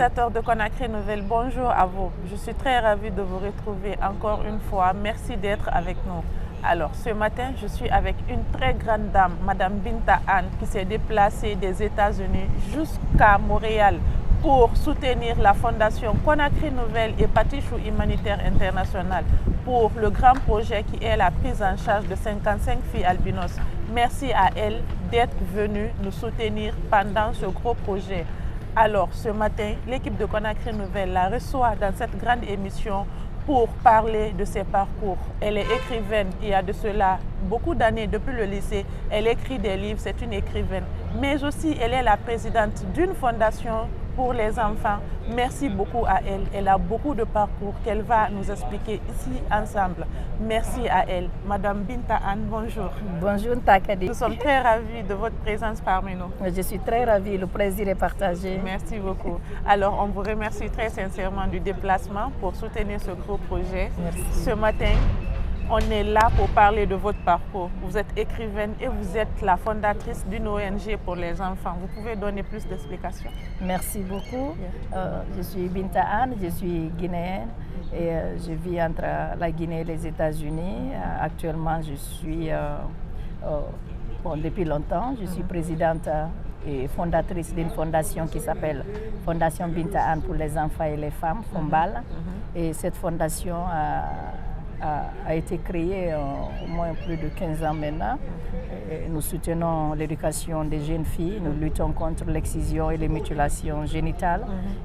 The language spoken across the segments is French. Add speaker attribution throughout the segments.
Speaker 1: téléspectateurs de Conakry Nouvelle, bonjour à vous. Je suis très ravie de vous retrouver encore une fois. Merci d'être avec nous. Alors, ce matin, je suis avec une très grande dame, Madame Binta Anne, qui s'est déplacée des États-Unis jusqu'à Montréal pour soutenir la fondation Conakry Nouvelle et Patichou Humanitaire International pour le grand projet qui est la prise en charge de 55 filles albinos. Merci à elle d'être venue nous soutenir pendant ce gros projet. Alors, ce matin, l'équipe de Conakry Nouvelle la reçoit dans cette grande émission pour parler de ses parcours. Elle est écrivaine, il y a de cela beaucoup d'années, depuis le lycée. Elle écrit des livres, c'est une écrivaine. Mais aussi, elle est la présidente d'une fondation pour les enfants. Merci beaucoup à elle. Elle a beaucoup de parcours qu'elle va nous expliquer ici ensemble. Merci à elle. Madame Binta Anne, bonjour.
Speaker 2: Bonjour Takadi.
Speaker 1: Nous sommes très ravis de votre présence parmi nous.
Speaker 2: Je suis très ravie, le plaisir est partagé.
Speaker 1: Merci beaucoup. Alors, on vous remercie très sincèrement du déplacement pour soutenir ce gros projet.
Speaker 2: Merci.
Speaker 1: Ce matin, on est là pour parler de votre parcours. Vous êtes écrivaine et vous êtes la fondatrice d'une ONG pour les enfants. Vous pouvez donner plus d'explications?
Speaker 2: Merci beaucoup. Je suis Binta Anne, je suis guinéenne et je vis entre la Guinée et les États-Unis. Actuellement, je suis, depuis longtemps, je suis présidente et fondatrice d'une fondation qui s'appelle Fondation Binta Anne pour les enfants et les femmes, FOMBAL. Et cette fondation a été créée au moins plus de 15 ans maintenant. Et nous soutenons l'éducation des jeunes filles, nous luttons contre l'excision et les mutilations génitales.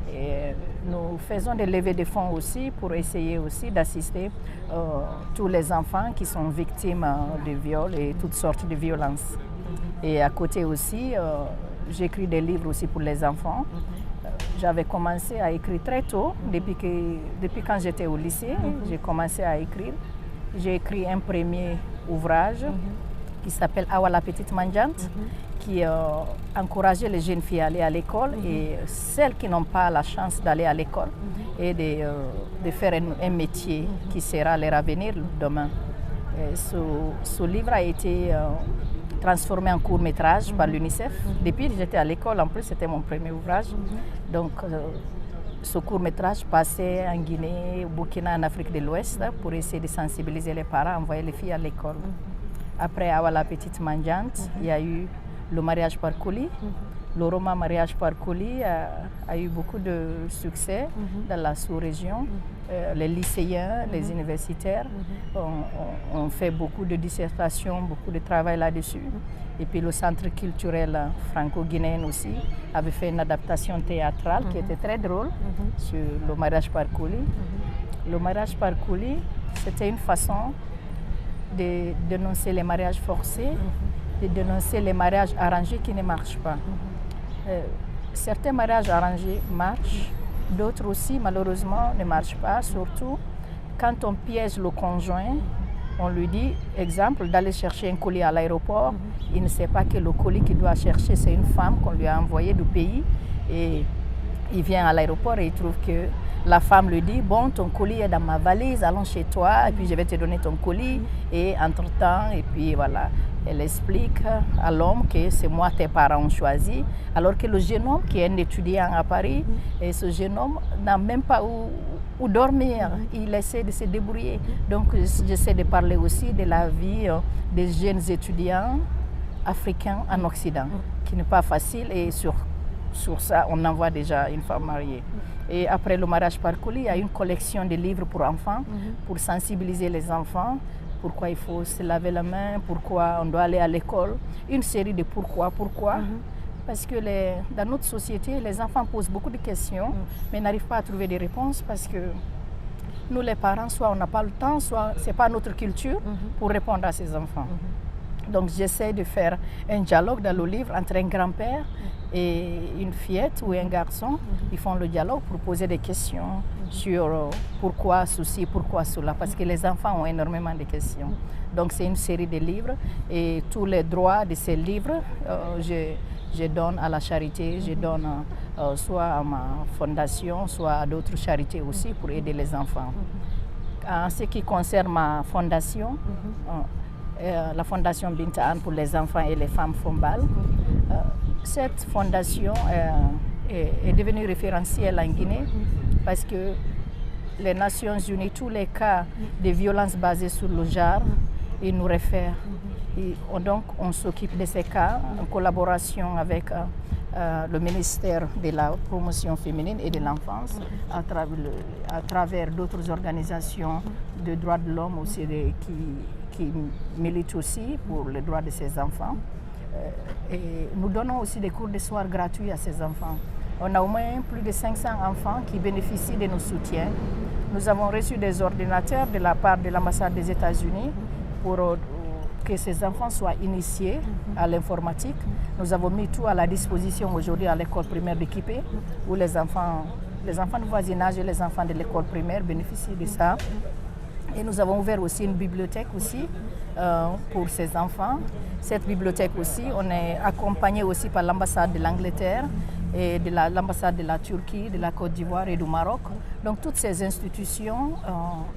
Speaker 2: Et nous faisons des levées de fonds aussi pour essayer aussi d'assister tous les enfants qui sont victimes de viols et toutes sortes de violences. Et à côté aussi, j'écris des livres aussi pour les enfants. J'avais commencé à écrire très tôt, depuis quand j'étais au lycée, j'ai commencé à écrire. J'ai écrit un premier ouvrage qui s'appelle Awa la petite mendiante, qui encourageait les jeunes filles à aller à l'école et celles qui n'ont pas la chance d'aller à l'école et de faire un métier qui sera leur avenir demain. Et ce livre a été transformé en court-métrage par l'UNICEF. Depuis que j'étais à l'école, en plus, c'était mon premier ouvrage. Donc, ce court-métrage passait en Guinée, au Burkina, en Afrique de l'Ouest, pour essayer de sensibiliser les parents, envoyer les filles à l'école. Après avoir la petite mendiante, il y a eu le mariage par colis. Le roman Mariage par colis a eu beaucoup de succès dans la sous-région. Les lycéens, les universitaires ont fait beaucoup de dissertations, beaucoup de travail là-dessus. Et puis le centre culturel franco-guinéen aussi avait fait une adaptation théâtrale qui était très drôle sur le mariage par colis. Le mariage par colis, c'était une façon de dénoncer les mariages forcés, de dénoncer les mariages arrangés qui ne marchent pas. Certains mariages arrangés marchent, d'autres aussi malheureusement ne marchent pas, surtout quand on piège le conjoint. On lui dit, exemple, d'aller chercher un colis à l'aéroport. Il ne sait pas que le colis qu'il doit chercher, c'est une femme qu'on lui a envoyée du pays. Et il vient à l'aéroport et il trouve que la femme lui dit, bon, ton colis est dans ma valise, allons chez toi, et puis je vais te donner ton colis. Et entre-temps, et puis voilà, elle explique à l'homme que c'est moi tes parents ont choisi, alors que le jeune homme qui est un étudiant à Paris, et ce jeune homme n'a même pas où dormir, il essaie de se débrouiller. Donc j'essaie de parler aussi de la vie des jeunes étudiants africains en Occident, qui n'est pas facile, et sur ça, on envoie déjà une femme mariée. Et après le mariage par colis, il y a une collection de livres pour enfants, pour sensibiliser les enfants. Pourquoi il faut se laver la main, pourquoi on doit aller à l'école. Une série de pourquoi. Parce que dans notre société, les enfants posent beaucoup de questions, mais n'arrivent pas à trouver des réponses parce que nous, les parents, soit on n'a pas le temps, soit ce n'est pas notre culture pour répondre à ces enfants. Donc j'essaie de faire un dialogue dans le livre entre un grand-père et une fillette ou un garçon. Ils font le dialogue pour poser des questions sur pourquoi ceci, pourquoi cela, parce que les enfants ont énormément de questions. Donc c'est une série de livres et tous les droits de ces livres, je donne à la charité, je donne soit à ma fondation, soit à d'autres charités aussi pour aider les enfants. En ce qui concerne ma fondation, la fondation Binta Anne pour les enfants et les femmes FOMBAL, cette fondation est devenu référentiel en Guinée parce que les Nations Unies, tous les cas de violences basées sur le genre, ils nous réfèrent. Et donc, on s'occupe de ces cas en collaboration avec le ministère de la Promotion féminine et de l'enfance, à travers d'autres organisations de droits de l'homme aussi qui militent aussi pour les droits de ces enfants. Et nous donnons aussi des cours de soir gratuits à ces enfants. On a au moins plus de 500 enfants qui bénéficient de nos soutiens. Nous avons reçu des ordinateurs de la part de l'ambassade des États-Unis pour que ces enfants soient initiés à l'informatique. Nous avons mis tout à la disposition aujourd'hui à l'école primaire de Kipé, où les enfants du voisinage et les enfants de l'école primaire bénéficient de ça. Et nous avons ouvert aussi une bibliothèque aussi pour ces enfants. Cette bibliothèque aussi, on est accompagné aussi par l'ambassade de l'Angleterre et de l'ambassade de la Turquie, de la Côte d'Ivoire et du Maroc. Donc toutes ces institutions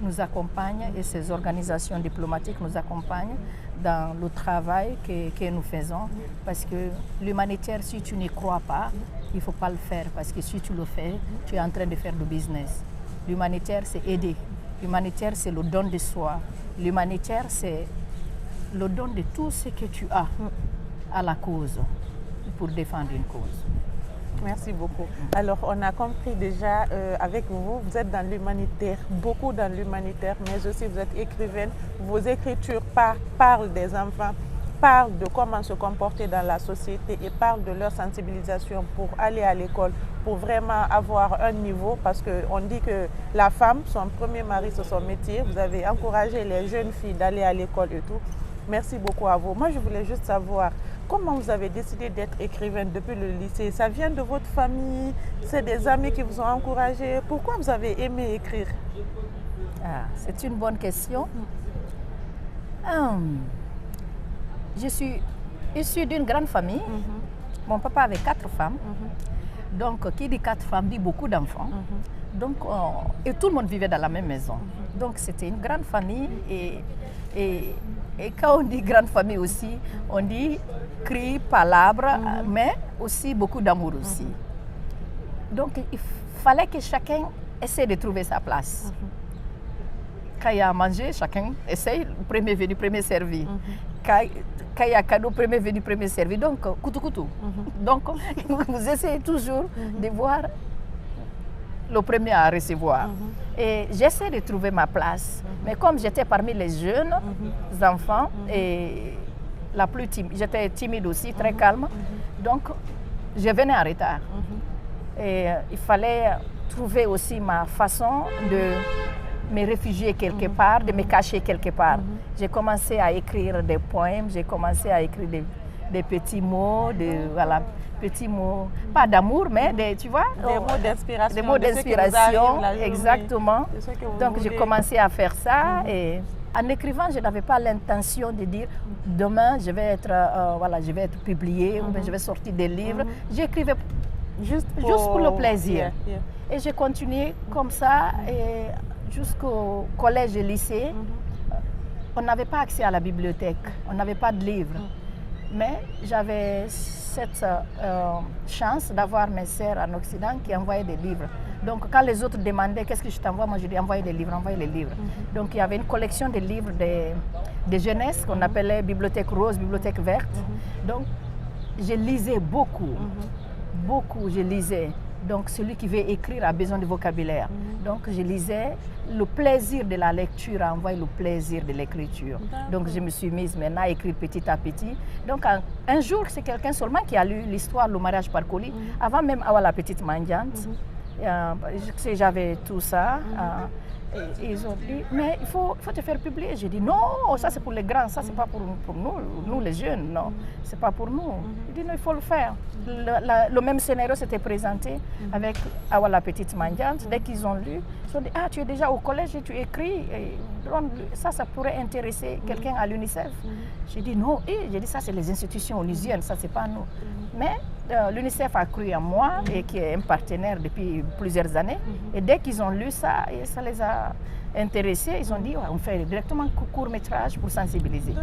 Speaker 2: nous accompagnent et ces organisations diplomatiques nous accompagnent dans le travail que nous faisons. Parce que l'humanitaire, si tu n'y crois pas, il ne faut pas le faire. Parce que si tu le fais, tu es en train de faire du business. L'humanitaire, c'est aider. L'humanitaire, c'est le don de soi. L'humanitaire, c'est le don de tout ce que tu as à la cause, pour défendre une cause.
Speaker 1: Merci beaucoup. Alors, on a compris déjà avec vous, vous êtes dans l'humanitaire, beaucoup dans l'humanitaire, mais aussi vous êtes écrivaine. Vos écritures parlent des enfants, parlent de comment se comporter dans la société et parlent de leur sensibilisation pour aller à l'école, pour vraiment avoir un niveau, parce qu'on dit que la femme, son premier mari, c'est son métier. Vous avez encouragé les jeunes filles d'aller à l'école et tout. Merci beaucoup à vous. Moi, je voulais juste savoir, comment vous avez décidé d'être écrivaine depuis le lycée? Ça vient de votre famille? C'est des amis qui vous ont encouragé? Pourquoi vous avez aimé écrire?
Speaker 2: C'est une bonne question. Je suis issue d'une grande famille. Mon papa avait 4 femmes. Donc, qui dit 4 femmes dit beaucoup d'enfants. Donc, et tout le monde vivait dans la même maison. Donc, c'était une grande famille. Et quand on dit grande famille aussi, on dit cris, palabres, mais aussi beaucoup d'amour aussi. Donc, il fallait que chacun essaie de trouver sa place. Quand il y a à manger, chacun essaye, premier venu, premier servi. Quand il y a cadeau, premier venu, premier servi. Donc, coutou. Donc, vous essayez toujours de voir le premier à recevoir. Et j'essaie de trouver ma place. Mais comme j'étais parmi les jeunes enfants, et la plus timide, j'étais timide aussi, très calme, donc je venais en retard. Et il fallait trouver aussi ma façon de me réfugier quelque part, de me cacher quelque part. J'ai commencé à écrire des poèmes, j'ai commencé à écrire des petits mots, petits mots, pas d'amour, mais tu vois,
Speaker 1: des mots d'inspiration.
Speaker 2: Des mots d'inspiration, exactement. Donc j'ai commencé à faire ça et en écrivant, je n'avais pas l'intention de dire demain je vais être publié ou bien je vais sortir des livres. J'écrivais juste pour le plaisir. Et j'ai continué comme ça et jusqu'au collège et lycée. On n'avait pas accès à la bibliothèque, on n'avait pas de livres. Mais j'avais cette chance d'avoir mes sœurs en Occident qui envoyaient des livres. Donc quand les autres demandaient qu'est-ce que je t'envoie, moi je dis envoyez des livres, envoyez les livres. Donc il y avait une collection de livres de jeunesse qu'on appelait bibliothèque rose, bibliothèque verte. Donc je lisais beaucoup, je lisais. Donc celui qui veut écrire a besoin de vocabulaire. Donc je lisais. Le plaisir de la lecture a envoyé le plaisir de l'écriture. Donc je me suis mise maintenant à écrire petit à petit. Donc un jour, c'est quelqu'un seulement qui a lu l'histoire Le mariage par colis, avant même avoir la petite mendiante. J'avais tout ça. Et ils ont dit, mais il faut te faire publier. J'ai dit, non, ça c'est pour les grands, ça c'est pas pour nous les jeunes, non, c'est pas pour nous. J'ai dit, non, il faut le faire. Le même scénario s'était présenté avec Awa la petite mendiante. Dès qu'ils ont lu, ils ont dit, tu es déjà au collège et tu écris. Et ça pourrait intéresser quelqu'un à l'UNICEF. J'ai dit, non, j'ai dit, ça c'est les institutions onusiennes, ça c'est pas nous. Mais l'UNICEF a cru en moi et qui est un partenaire depuis plusieurs années. Et dès qu'ils ont lu ça, et ça les a intéressés, ils ont dit on fait directement un court-métrage pour sensibiliser.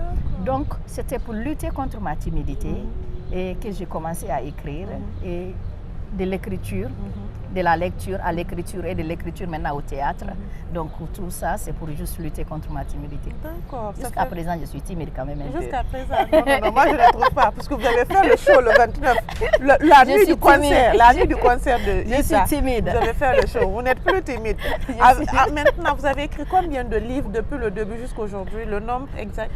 Speaker 2: Donc c'était pour lutter contre ma timidité et que j'ai commencé à écrire. Et de l'écriture, de la lecture à l'écriture et de l'écriture maintenant au théâtre. Donc tout ça, c'est pour juste lutter contre ma timidité.
Speaker 1: D'accord.
Speaker 2: Jusqu'à présent, je suis timide quand même un peu.
Speaker 1: Jusqu'à présent, non, moi je ne trouve pas, parce que vous avez fait le show le 29, la nuit du concert, de
Speaker 2: Je suis timide.
Speaker 1: Vous avez fait le show, vous n'êtes plus timide. Maintenant, vous avez écrit combien de livres depuis le début jusqu'à aujourd'hui, le nombre exact?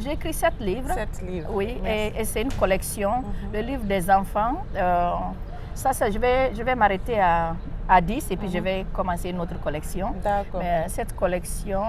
Speaker 2: J'ai écrit 7 livres.
Speaker 1: 7 livres.
Speaker 2: Oui, et c'est une collection. Le livre des enfants, ça je vais m'arrêter à 10 et puis je vais commencer une autre collection.
Speaker 1: D'accord.
Speaker 2: Mais cette collection,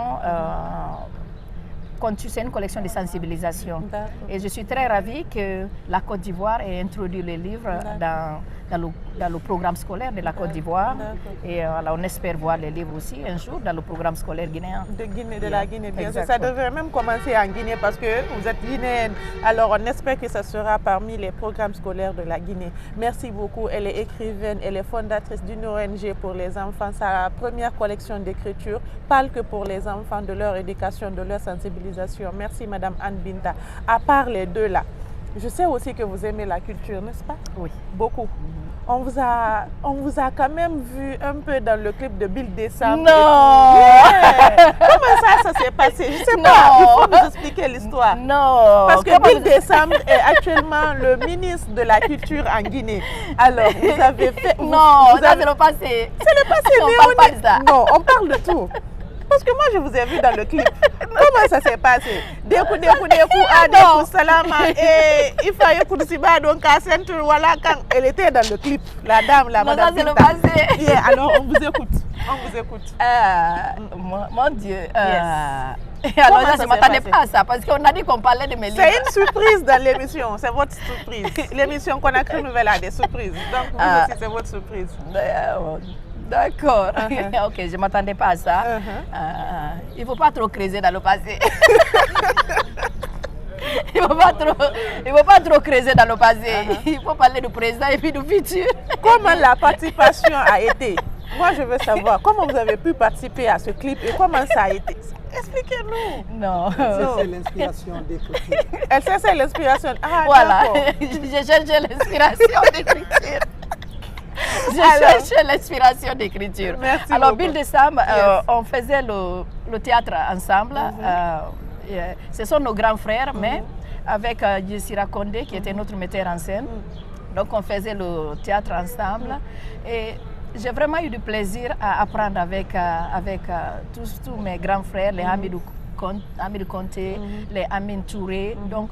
Speaker 2: c'est une collection de sensibilisation. Et je suis très ravie que la Côte d'Ivoire ait introduit les livres dans le programme scolaire de la Côte d'Ivoire. Et on espère voir les livres aussi un jour dans le programme scolaire guinéen.
Speaker 1: De la Guinée, bien sûr. Ça devrait même commencer en Guinée parce que vous êtes guinéenne. Alors on espère que ça sera parmi les programmes scolaires de la Guinée. Merci beaucoup. Elle est écrivaine, elle est fondatrice d'une ONG pour les enfants. Sa première collection d'écriture parle que pour les enfants, de leur éducation, de leur sensibilisation. Merci Madame Anne Binta. À part les deux là, je sais aussi que vous aimez la culture, n'est-ce pas?
Speaker 2: Oui.
Speaker 1: Beaucoup. On vous a quand même vu un peu dans le clip de Bill Décembre.
Speaker 2: Non.
Speaker 1: Comment ça s'est passé? Je ne sais pas, il faut nous expliquer l'histoire.
Speaker 2: Non.
Speaker 1: Parce que Bill Décembre est actuellement le ministre de la Culture en Guinée. Alors, vous avez fait...
Speaker 2: ça c'est le passé.
Speaker 1: C'est le passé,
Speaker 2: on parle pas de ça.
Speaker 1: Non, on parle de tout. Parce que moi, je vous ai vu dans le clip. Comment ça s'est passé? Dekou, salama, et il fallait pour Siba, donc à Centre, voilà, quand elle était dans le clip, la dame, la madame.
Speaker 2: Ça, c'est le passé.
Speaker 1: Yeah, alors, on vous écoute. On vous écoute.
Speaker 2: Mon Dieu. Alors là, je ne m'attendais pas à ça, parce qu'on a dit qu'on parlait de mes livres.
Speaker 1: C'est une surprise dans l'émission, c'est votre surprise. L'émission Conakry Nouvelle a des surprises. Donc, vous aussi, c'est votre surprise.
Speaker 2: D'accord. Ok, je ne m'attendais pas à ça. Il ne faut pas trop creuser dans le passé. Il ne faut pas trop creuser dans le passé. Il faut parler du présent et puis du futur.
Speaker 1: Comment la participation a été? Moi, je veux savoir comment vous avez pu participer à ce clip et comment ça a été. Expliquez-nous.
Speaker 2: Non.
Speaker 3: C'est l'inspiration d'écriture.
Speaker 1: Elle sait c'est l'inspiration. Ah,
Speaker 2: voilà. J'ai cherché l'inspiration d'écriture. J'ai cherché l'inspiration d'écriture. Alors, Bill Décembre, on faisait le théâtre ensemble. Ce sont nos grands frères, mais avec Yessira Kondé, qui était notre metteur en scène. Donc, on faisait le théâtre ensemble. Et j'ai vraiment eu du plaisir à apprendre avec tous mes grands frères, les Hamidou Conté, les Amin Touré, donc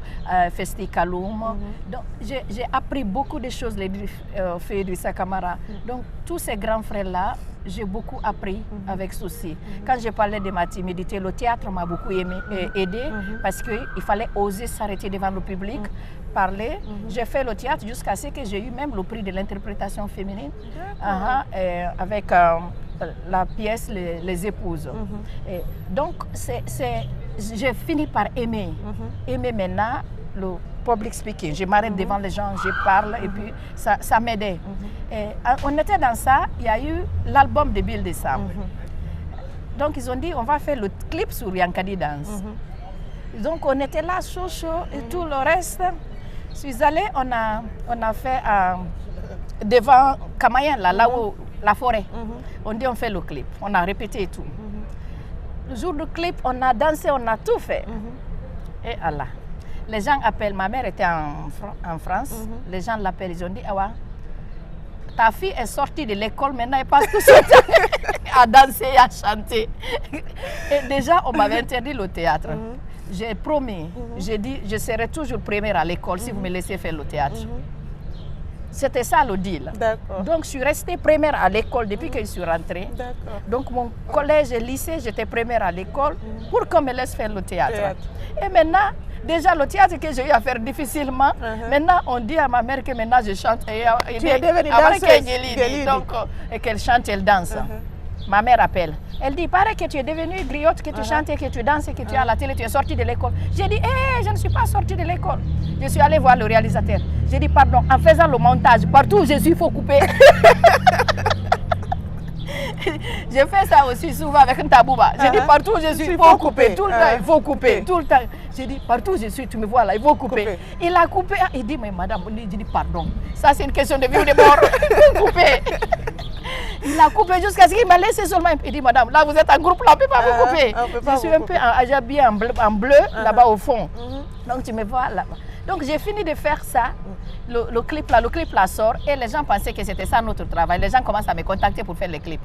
Speaker 2: Festi Kaloum. Donc j'ai appris beaucoup de choses, les filles de Sakamara. Donc tous ces grands frères-là, j'ai beaucoup appris avec ceci. Quand je parlais de ma timidité, le théâtre m'a beaucoup aidé parce qu'il fallait oser s'arrêter devant le public, parler. J'ai fait le théâtre jusqu'à ce que j'ai eu même le prix de l'interprétation féminine avec la pièce Les Épouses. Et donc, j'ai fini par aimer. Aimer maintenant le public speaking. Je m'arrête devant les gens, je parle et puis ça m'aidait. On était dans ça, il y a eu l'album de Bill Décembre. Donc, ils ont dit, on va faire le clip sur Yankadi Dance. Donc, on était là, chaud, et tout le reste. Je suis allée, on a fait devant Kamayan, là où la forêt. On dit on fait le clip. On a répété et tout. Le jour du clip, on a dansé, on a tout fait. Et Allah. Les gens appellent, ma mère était en France, les gens l'appellent, ils ont dit, Awa, ta fille est sortie de l'école, maintenant elle passe tout son temps à danser et à chanter. Et déjà, on m'avait interdit le théâtre. J'ai promis, j'ai dit, je serai toujours première à l'école si vous me laissez faire le théâtre. C'était ça le deal. Donc, je suis restée première à l'école depuis que je suis rentrée. Donc, mon collège et lycée, j'étais première à l'école pour qu'on me laisse faire le théâtre. Et maintenant, déjà le théâtre que j'ai eu à faire difficilement, maintenant, on dit à ma mère que maintenant je chante.
Speaker 1: Tu es devenue danseuse.
Speaker 2: Donc, et qu'elle chante, elle danse. Ma mère appelle. Elle dit, il paraît que tu es devenue griotte, que tu chantes, que tu danses, que tu es à la télé, tu es sortie de l'école. J'ai dit, je ne suis pas sortie de l'école. Je suis allée voir le réalisateur. J'ai dit, pardon, en faisant le montage, partout où je suis, il faut couper. J'ai fait ça aussi souvent avec un tabouba. J'ai dit partout où je suis, il faut couper. Tout le temps, il faut couper. Tout le temps. J'ai dit partout où je suis, tu me vois là, il faut couper. Il a coupé. Il dit, mais madame, il dit pardon. Ça, c'est une question de vie ou de mort. Il faut couper. Il a coupé jusqu'à ce qu'il m'a laissé seulement. Il dit, madame, là, vous êtes en groupe, là, on ne peut pas vous couper. Je suis un peu habillée en bleu, là-bas au fond. Donc, tu me vois là-bas. Donc, j'ai fini de faire ça. Le clip là sort et les gens pensaient que c'était ça notre travail. Les gens commencent à me contacter pour faire les clips.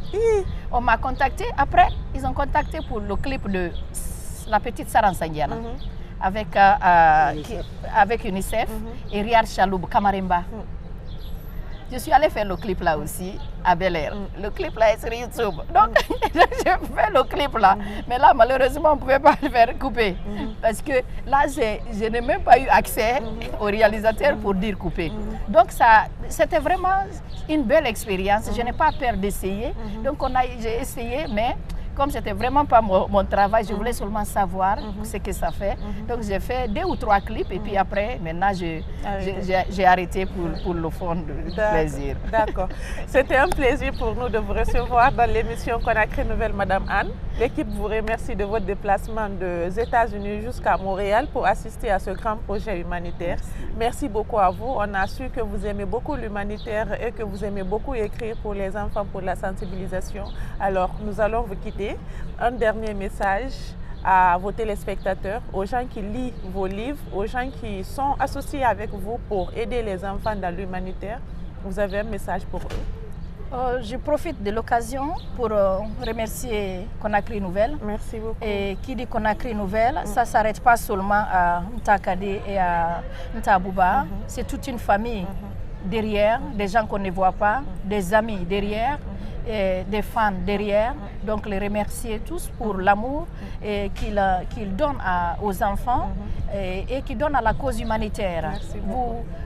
Speaker 2: On m'a contacté. Après, ils ont contacté pour le clip de La Petite Sarah Sangiana avec UNICEF et Riyad Chaloub, Kamarimba. Je suis allée faire le clip là aussi, à Bel Air. Le clip là est sur YouTube. Donc, j'ai fait le clip là. Mais là, malheureusement, on ne pouvait pas le faire couper. Parce que là, je n'ai même pas eu accès au réalisateur pour dire couper. Donc, c'était vraiment une belle expérience. Je n'ai pas peur d'essayer. Donc, j'ai essayé, mais comme ce n'était vraiment pas mon travail, je voulais seulement savoir ce que ça fait. Donc j'ai fait 2 ou 3 clips et puis après, maintenant, j'ai arrêté pour le fond de plaisir.
Speaker 1: D'accord. C'était un plaisir pour nous de vous recevoir dans l'émission Conakry Nouvelle, Madame Anne. L'équipe vous remercie de votre déplacement des États-Unis jusqu'à Montréal pour assister à ce grand projet humanitaire. Merci beaucoup à vous. On a su que vous aimez beaucoup l'humanitaire et que vous aimez beaucoup écrire pour les enfants, pour la sensibilisation. Alors, nous allons vous quitter. Un dernier message à vos téléspectateurs, aux gens qui lisent vos livres, aux gens qui sont associés avec vous pour aider les enfants dans l'humanitaire. Vous avez un message pour eux?
Speaker 2: Je profite de l'occasion pour remercier Conakry Nouvelle.
Speaker 1: Merci beaucoup.
Speaker 2: Et qui dit Conakry Nouvelle, ça ne s'arrête pas seulement à Ntakade et à Ntabouba. C'est toute une famille derrière, des gens qu'on ne voit pas, des amis derrière. Et des fans derrière, donc les remercier tous pour l'amour qu'ils donnent aux enfants et qu'ils donnent à la cause humanitaire.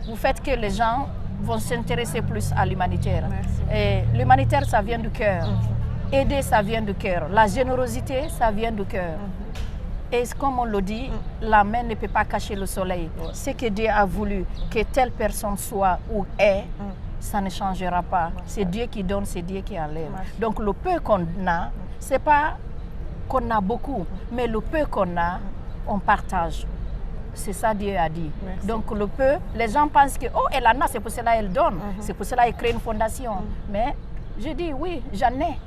Speaker 2: Vous faites que les gens vont s'intéresser plus à l'humanitaire. L'humanitaire, ça vient du cœur. Aider, ça vient du cœur. La générosité, ça vient du cœur. Et comme on le dit, la main ne peut pas cacher le soleil. Ce que Dieu a voulu que telle personne soit ou est, ça ne changera pas. C'est Dieu qui donne, c'est Dieu qui enlève. Donc le peu qu'on a, ce n'est pas qu'on a beaucoup, mais le peu qu'on a, on partage. C'est ça Dieu a dit. Merci. Donc le peu, les gens pensent que, oh, elle en a, c'est pour cela qu'elle donne, c'est pour cela qu'elle crée une fondation. Mais je dis oui, j'en ai,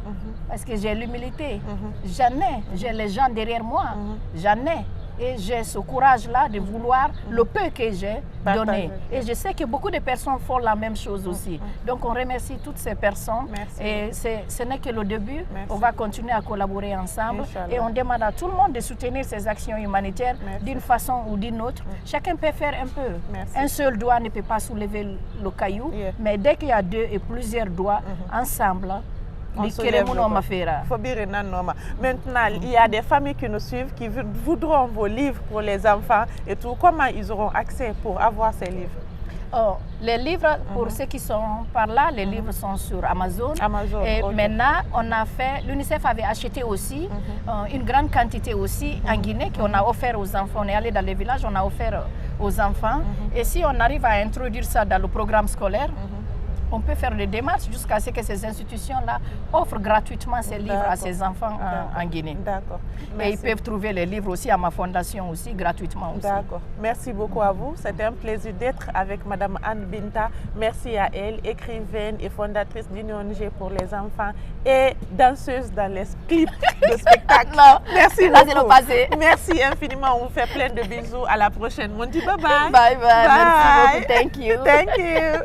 Speaker 2: parce que j'ai l'humilité, j'en ai, j'ai les gens derrière moi, j'en ai. Et j'ai ce courage-là de vouloir le peu que j'ai donné. Et je sais que beaucoup de personnes font la même chose aussi. Donc on remercie toutes ces personnes. Merci. Et ce n'est que le début. Merci. On va continuer à collaborer ensemble. Inch'Allah. Et on demande à tout le monde de soutenir ces actions humanitaires d'une façon ou d'une autre. Chacun peut faire un peu. Merci. Un seul doigt ne peut pas soulever le caillou. Mais dès qu'il y a 2 et plusieurs doigts ensemble,
Speaker 1: Maintenant, il y a des familles qui nous suivent, qui voudront vos livres pour les enfants et tout. Comment ils auront accès pour avoir ces livres?
Speaker 2: Les livres, pour ceux qui sont par là, les livres sont sur Amazon. Et maintenant, on a fait, l'UNICEF avait acheté aussi une grande quantité aussi en Guinée qu'on a offert aux enfants. On est allé dans les villages, on a offert aux enfants. Et si on arrive à introduire ça dans le programme scolaire, on peut faire des démarches jusqu'à ce que ces institutions-là offrent gratuitement ces livres à ces enfants en Guinée.
Speaker 1: D'accord.
Speaker 2: Et ils peuvent trouver les livres aussi à ma fondation aussi, gratuitement aussi.
Speaker 1: D'accord. Merci beaucoup à vous. C'était un plaisir d'être avec Madame Anne Binta. Merci à elle, écrivaine et fondatrice d'UNIONG pour les enfants et danseuse dans les clips de spectacle. Merci beaucoup.
Speaker 2: Le passé.
Speaker 1: Merci infiniment. On vous fait plein de bisous. À la prochaine. On dit bye bye.
Speaker 2: Bye bye. Merci beaucoup. Thank you.
Speaker 1: Thank you.